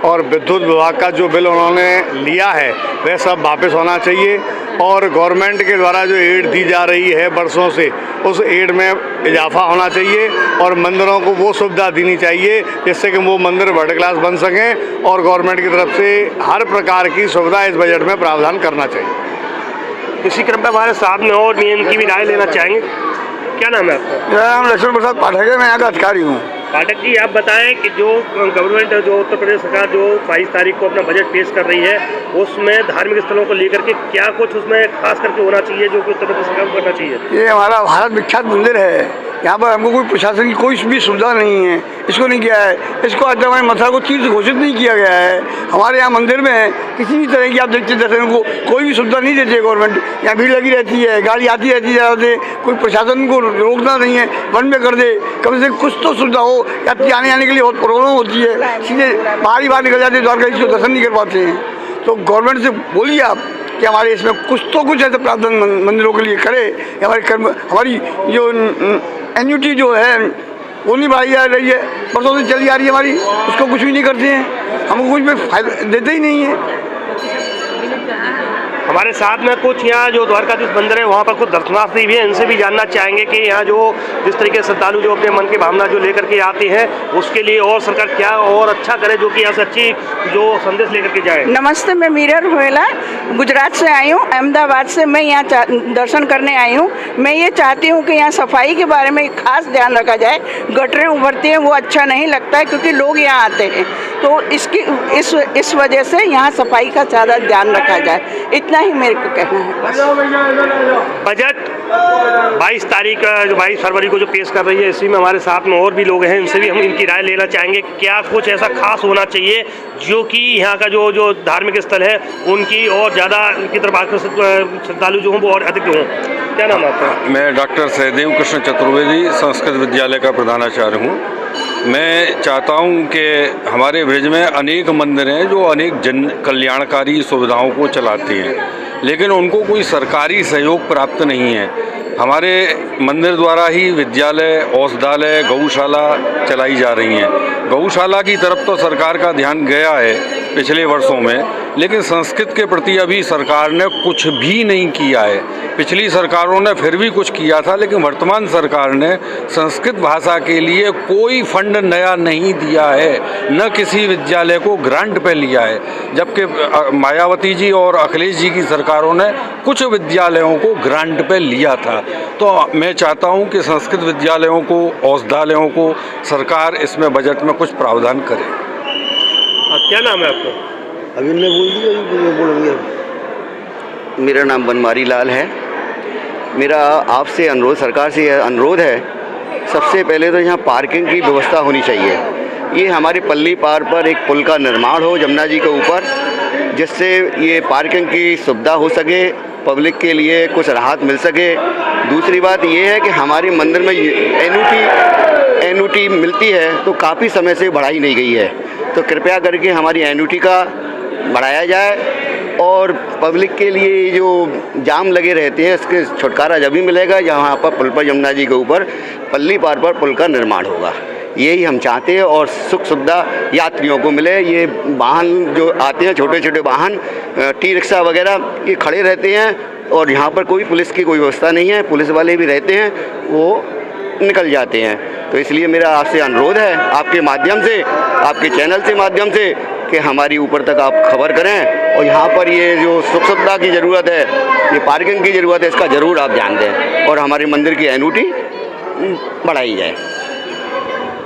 और विद्युत विभाग का जो बिल उन्होंने लिया है वह सब वापस होना चाहिए। और गवर्नमेंट के द्वारा जो एड दी जा रही है वर्षों से, उस एड में इजाफा होना चाहिए और मंदिरों को वो सुविधा देनी चाहिए जिससे कि वो मंदिर वर्ल्ड क्लास बन सकें। और गवर्नमेंट की तरफ से हर प्रकार की सुविधा इस बजट में प्रावधान करना चाहिए। इसी क्रम में हमारे साथ में और इनकी भी राय लेना चाहेंगे। क्या नाम है आपका? मेरा नाम लक्ष्मण प्रसाद पाठक है, मैं यहाँ का अधिकारी हूँ। पाठक जी, आप बताएं कि जो गवर्नमेंट जो उत्तर प्रदेश सरकार जो 22 तारीख को अपना बजट पेश कर रही है, उसमें धार्मिक स्थलों को लेकर के क्या कुछ उसमें खास करके होना चाहिए जो कि उत्तर प्रदेश सरकार को करना चाहिए। ये हमारा भारत विख्यात मंदिर है, यहाँ पर हमको कोई प्रशासन की कोई भी सुविधा नहीं है, इसको नहीं किया है। इसको आज तक हमारे मथुरा को तीर्थ घोषित नहीं किया गया है। हमारे यहाँ मंदिर में किसी भी तरह की आप देखते दर्शन को कोई भी सुविधा नहीं देती है गवर्नमेंट। यहाँ भीड़ लगी रहती है, गाड़ी आती रहती है, कोई प्रशासन को रोकना नहीं है, वन में कर दे, कम से कम कुछ तो सुविधा हो। यात्री आने जाने के लिए बहुत प्रॉब्लम होती है, सीधे बाहर निकल जाते हैं, द्वारकाधीश को दर्शन नहीं कर पाते हैं। तो गवर्नमेंट से बोलिए आप कि हमारे इसमें कुछ ऐसा प्रावधान मंदिरों के लिए करे। हमारी जो एन्युटी जो है वो नहीं बढ़ाई जा रही है, बरसों से चली आ रही है हमारी, उसको कुछ भी नहीं करते हैं, हमको कुछ भी फायदा देते ही नहीं है। हमारे साथ में कुछ यहाँ जो द्वारकाधीश मंदिर है वहाँ पर कुछ दर्शनार्थी भी हैं, इनसे भी जानना चाहेंगे कि यहाँ जो जिस तरीके से श्रद्धालु जो अपने मन की भावना जो लेकर के आते हैं उसके लिए और सरकार क्या और अच्छा करे जो कि यहाँ से अच्छी जो संदेश लेकर के जाए। नमस्ते, मैं मीरा रोहेला गुजरात से आई हूँ, अहमदाबाद से मैं यहाँ दर्शन करने आई हूँ। मैं ये चाहती हूँ कि यहाँ सफाई के बारे में खास ध्यान रखा जाए। गटरें उभरती हैं वो अच्छा नहीं लगता है क्योंकि लोग यहाँ आते हैं, तो इस वजह से यहाँ सफाई का ज़्यादा ध्यान रखा जाए। इतना ही मेरे को कहना है। बजट 22 तारीख 22 फरवरी को जो पेश कर रही है, इसी में हमारे साथ में और भी लोग हैं, इनसे भी हम इनकी राय लेना चाहेंगे। क्या कुछ ऐसा खास होना चाहिए जो कि यहाँ का जो धार्मिक स्थल है उनकी और ज़्यादा उनकी तरफ आकर्षित श्रद्धालु जो हों वो और अधिक हों। क्या नाम है आपका? मैं डॉक्टर सहदेव कृष्ण चतुर्वेदी संस्कृत विद्यालय का प्रधानाचार्य हूँ। मैं चाहता हूँ कि हमारे ब्रज में अनेक मंदिर हैं जो अनेक जन कल्याणकारी सुविधाओं को चलाते हैं, लेकिन उनको कोई सरकारी सहयोग प्राप्त नहीं है। हमारे मंदिर द्वारा ही विद्यालय, औषधालय, गौशाला चलाई जा रही हैं। गौशाला की तरफ तो सरकार का ध्यान गया है पिछले वर्षों में, लेकिन संस्कृत के प्रति अभी सरकार ने कुछ भी नहीं किया है। पिछली सरकारों ने फिर भी कुछ किया था, लेकिन वर्तमान सरकार ने संस्कृत भाषा के लिए कोई फंड नया नहीं दिया है, न किसी विद्यालय को ग्रांट पे लिया है। जबकि मायावती जी और अखिलेश जी की सरकारों ने कुछ विद्यालयों को ग्रांट पे लिया था। तो मैं चाहता हूं कि संस्कृत विद्यालयों को, औषधालयों को सरकार इसमें बजट में कुछ प्रावधान करे। क्या नाम है आपका? अभी मैं बोल मेरा नाम बनमारी लाल है। मेरा आपसे अनुरोध, सरकार से अनुरोध है, सबसे पहले तो यहाँ पार्किंग की व्यवस्था होनी चाहिए। ये हमारे पल्ली पार पर एक पुल का निर्माण हो जमुना जी के ऊपर, जिससे ये पार्किंग की सुविधा हो सके, पब्लिक के लिए कुछ राहत मिल सके। दूसरी बात ये है कि हमारे मंदिर में एन्युटी मिलती है तो काफ़ी समय से बढ़ाई नहीं गई है, तो कृपया करके हमारी एन्युटी का बढ़ाया जाए और पब्लिक के लिए जो जाम लगे रहते हैं इसके छुटकारा जब भी मिलेगा जहाँ पर पुल पर यमुना जी के ऊपर पल्ली पार पर पुल का निर्माण होगा। यही हम चाहते हैं और सुख सुविधा यात्रियों को मिले। ये वाहन जो आते हैं, छोटे छोटे वाहन, टी रिक्शा वगैरह, ये खड़े रहते हैं और यहाँ पर कोई पुलिस की कोई व्यवस्था नहीं है। पुलिस वाले भी रहते हैं, वो निकल जाते हैं। तो इसलिए मेरा आपसे अनुरोध है, आपके माध्यम से, आपके चैनल से माध्यम से, कि हमारी ऊपर तक आप खबर करें और यहाँ पर ये जो सुख सुविधा की ज़रूरत है, ये पार्किंग की ज़रूरत है, इसका ज़रूर आप ध्यान दें और हमारे मंदिर की एन्युटी बढ़ाई जाए।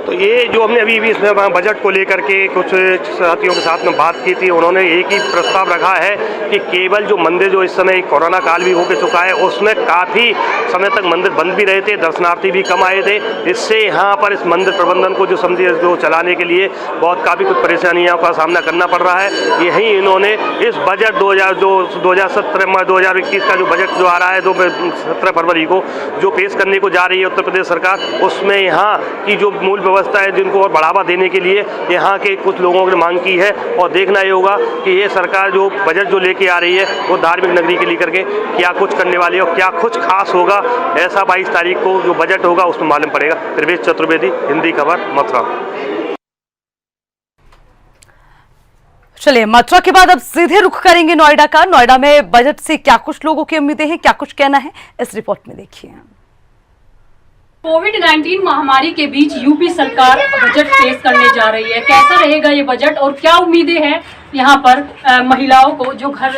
तो ये जो हमने अभी भी इसमें बजट को लेकर के कुछ साथियों के साथ में बात की थी, उन्होंने एक ही प्रस्ताव रखा है कि केवल जो मंदिर जो इस समय कोरोना काल भी हो के चुका है, उसमें काफ़ी समय तक मंदिर बंद भी रहे थे, दर्शनार्थी भी कम आए थे। इससे यहाँ पर इस मंदिर प्रबंधन को जो समझिए जो चलाने के लिए काफ़ी कुछ परेशानियों का सामना करना पड़ रहा है। यही इन्होंने इस बजट 2021 का जो बजट जो आ रहा है, 17 फरवरी को जो पेश करने को जा रही है उत्तर प्रदेश सरकार, उसमें यहाँ की जो मूल व्यवस्था है जिनको और बढ़ावा देने के लिए यहाँ के कुछ लोगों ने मांग की है। और देखना ये होगा कि ये सरकार जो बजट जो लेके आ रही है वो धार्मिक नगरी के लेकर के क्या कुछ करने वाली है और क्या कुछ खास होगा, ऐसा 22 तारीख को जो बजट होगा उसमें मालूम पड़ेगा। प्रवेश चतुर्वेदी, हिंदी खबर, मथुरा। चलिए, मथुरा के बाद अब सीधे रुख करेंगे नोएडा का। नोएडा में बजट से क्या कुछ लोगों की उम्मीदें हैं, क्या कुछ कहना है, इस रिपोर्ट में देखिए। कोविड-19 महामारी के बीच यूपी सरकार बजट पेश करने जा रही है। कैसा रहेगा ये बजट और क्या उम्मीदें हैं यहाँ पर महिलाओं को जो घर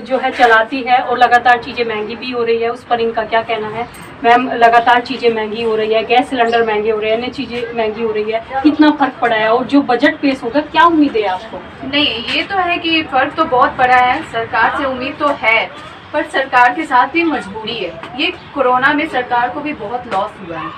जो है चलाती है, और लगातार चीज़ें महंगी भी हो रही है, उस पर इनका क्या कहना है। मैम, लगातार चीज़ें महंगी हो रही है, गैस सिलेंडर महंगे हो रहे हैं, अन्य चीज़ें महंगी हो रही है, कितना फर्क पड़ा है और जो बजट पेश होगा क्या उम्मीदें है आपको? नहीं, ये तो है कि फर्क तो बहुत पड़ा है, सरकार से उम्मीद तो है, पर सरकार के साथ भी मजबूरी है। ये कोरोना में सरकार को भी बहुत लॉस हुआ है,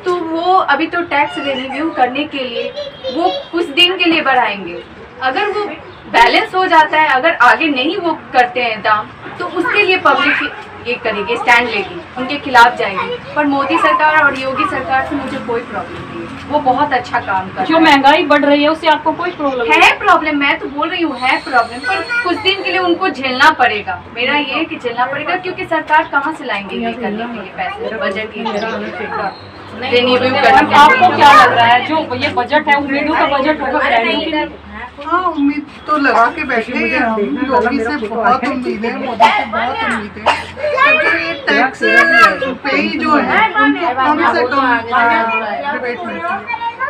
तो वो अभी तो टैक्स रिन्यू करने के लिए वो कुछ दिन के लिए बढ़ाएंगे। अगर वो बैलेंस हो जाता है, अगर आगे नहीं वो करते हैं दाम, तो उसके लिए पब्लिक ये करेगी, स्टैंड लेगी, उनके खिलाफ जाएगी। पर मोदी सरकार और योगी सरकार से मुझे कोई प्रॉब्लम नहीं है, वो बहुत अच्छा काम कर रहे हैं। जो महंगाई बढ़ रही है उससे आपको कोई प्रॉब्लम है? प्रॉब्लम, मैं तो बोल रही हूँ है प्रॉब्लम, पर कुछ दिन के लिए उनको झेलना पड़ेगा। मेरा ये है कि झेलना पड़ेगा, क्योंकि सरकार कहाँ से लाएंगे ये करने के लिए पैसे, बजट के आपको क्या लग रहा है जो ये बजट है, उम्मीदों का बजट होगा? हाँ, उम्मीद तो लगा के बैठे हैं हम। योगी से बहुत उम्मीद है, मोदी से बहुत उम्मीद है। जो ये टैक्स पे ही जो है उनको कम से कम डिबेट मिलती है।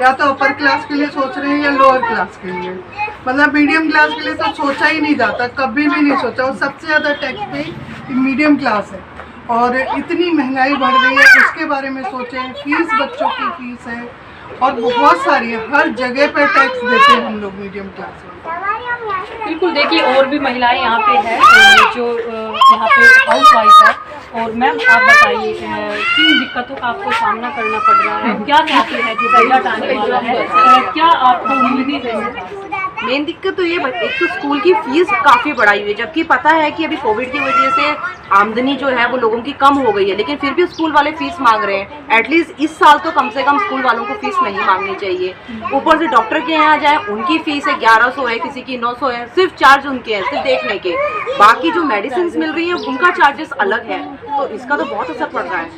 या तो अपर क्लास के लिए सोच रहे हैं या लोअर क्लास के लिए, मतलब मीडियम क्लास के लिए तो सोचा ही नहीं जाता, कभी भी नहीं सोचा। और सबसे ज़्यादा टैक्स पे मीडियम क्लास है और इतनी महंगाई बढ़ रही है, उसके बारे में सोचें। फीस, बच्चों की फीस है और बहुत सारी है, हर जगह पे टैक्स देते हैं हम लोग मीडियम क्लास में। बिल्कुल, देखिए और भी महिलाएं यहाँ पे है जो यहाँ पे हाउस वाइफ है। और मैम, आप बताइए किन दिक्कतों का आपको सामना करना पड़ रहा है, क्या कहते हैं जो बजट आने वाला है, क्या आपको उम्मीदें हैं? मेन दिक्कत तो ये, एक तो स्कूल की फीस काफ़ी बढ़ाई हुई है, जबकि पता है कि अभी कोविड की वजह से आमदनी जो है वो लोगों की कम हो गई है, लेकिन फिर भी स्कूल वाले फीस मांग रहे हैं। एटलीस्ट इस साल तो कम से कम स्कूल वालों को फीस नहीं मांगनी चाहिए। ऊपर से डॉक्टर के यहाँ जाए, उनकी फीस है 1100 है, किसी की 900 है, सिर्फ चार्ज उनके हैं सिर्फ देखने के। बाकी जो मेडिसिन मिल रही है उनका चार्जेस अलग है, तो इसका तो बहुत असर पड़ रहा है।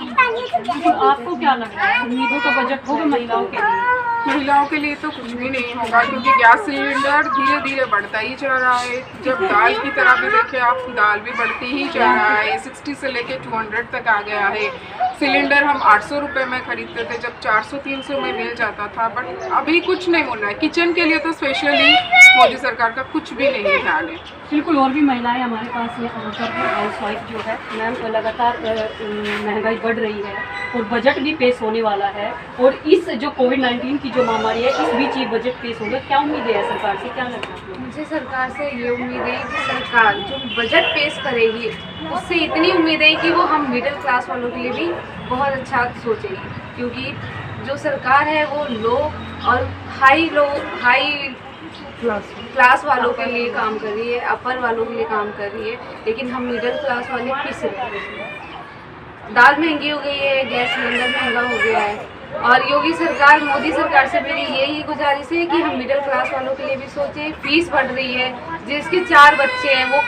आपको क्या लग रहा है, उम्मीदों का बजट होगा महिलाओं के लिए? महिलाओं के लिए तो कुछ भी नहीं होगा, क्योंकि गैस सिलेंडर धीरे धीरे बढ़ता ही जा रहा है। जब दाल की तरह भी देखें आप, दाल भी बढ़ती ही जा रहा है। 60 से लेके 200 तक आ गया है। सिलेंडर हम 800 रुपये में खरीदते थे, जब 400-300 में मिल जाता था, बट अभी कुछ नहीं मिल रहा है। किचन के लिए तो स्पेशली मोदी सरकार का कुछ भी नहीं ध्यान है। बिल्कुल, और भी महिलाएं हमारे पास ये अवसर है। हाउस वाइफ जो है मैम, लगातार महंगाई बढ़ रही है और बजट भी पेश होने वाला है, और इस जो कोविड-19 की जो महामारी है, इस बीच ये बजट पेश होगा, क्या उम्मीद है सरकार से, क्या लगता है? मुझे सरकार से ये उम्मीद है कि सरकार जो बजट पेश करेगी उससे इतनी उम्मीद है कि वो हम मिडिल क्लास वालों के लिए भी बहुत अच्छा सोचेगी, क्योंकि जो सरकार है वो लो और हाई क्लास वालों के लिए काम कर रही है, अपर वालों के लिए काम कर रही है, लेकिन हम मिडिल क्लास वाले पीछे रह रहे हैं। दाल महंगी हो गई है, गैस सिलेंडर महंगा हो गया है, और योगी सरकार, मोदी सरकार से मेरी यही गुजारिश है कि हम मिडिल क्लास वालों के लिए भी सोचें। फीस बढ़ रही है, जिसके 4 बच्चे हैं वो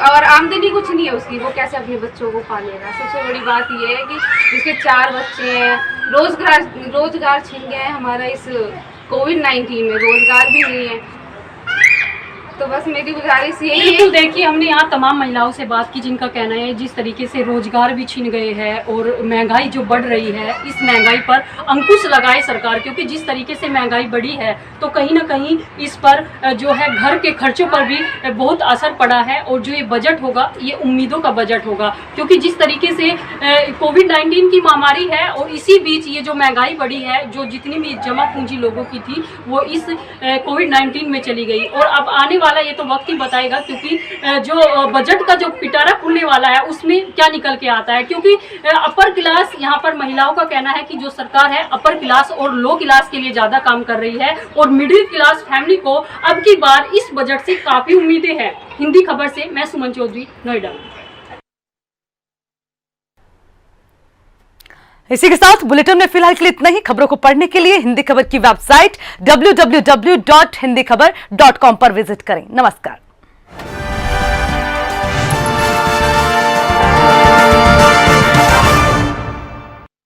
और आमदनी कुछ नहीं है उसकी, वो कैसे अपने बच्चों को पालेगा। सबसे बड़ी बात ये है कि जिसके 4 बच्चे हैं रोजगार छिन गया है हमारा इस कोविड-19 में, रोजगार भी नहीं है। तो बस मेरी गुजारिश यही है। तो देखिए, हमने यहाँ तमाम महिलाओं से बात की जिनका कहना है जिस तरीके से रोजगार भी छिन गए हैं और महंगाई जो बढ़ रही है, इस महंगाई पर अंकुश लगाए सरकार, क्योंकि जिस तरीके से महंगाई बढ़ी है तो कहीं ना कहीं इस पर जो है घर के खर्चों पर भी बहुत असर पड़ा है। और जो ये बजट होगा ये उम्मीदों का बजट होगा, क्योंकि जिस तरीके से कोविड-19 की महामारी है और इसी बीच ये जो महंगाई बढ़ी है, जो जितनी भी जमा पूंजी लोगों की थी वो इस कोविड-19 में चली गई। और अब आने वाला ये तो वक्त ही बताएगा, क्योंकि जो बजट का जो पिटारा खुलने वाला है उसमें क्या निकल के आता है। क्योंकि अपर क्लास, यहाँ पर महिलाओं का कहना है कि जो सरकार है अपर क्लास और लो क्लास के लिए ज्यादा काम कर रही है और मिडिल क्लास फैमिली को अब की बार इस बजट से काफी उम्मीदें हैं। हिंदी खबर से मैं सुमन चौधरी, नोएडा। इसी के साथ बुलेटिन में फिलहाल के लिए इतना ही। खबरों को पढ़ने के लिए हिंदी खबर की वेबसाइट www.hindikhbar.com पर विजिट करें। नमस्कार।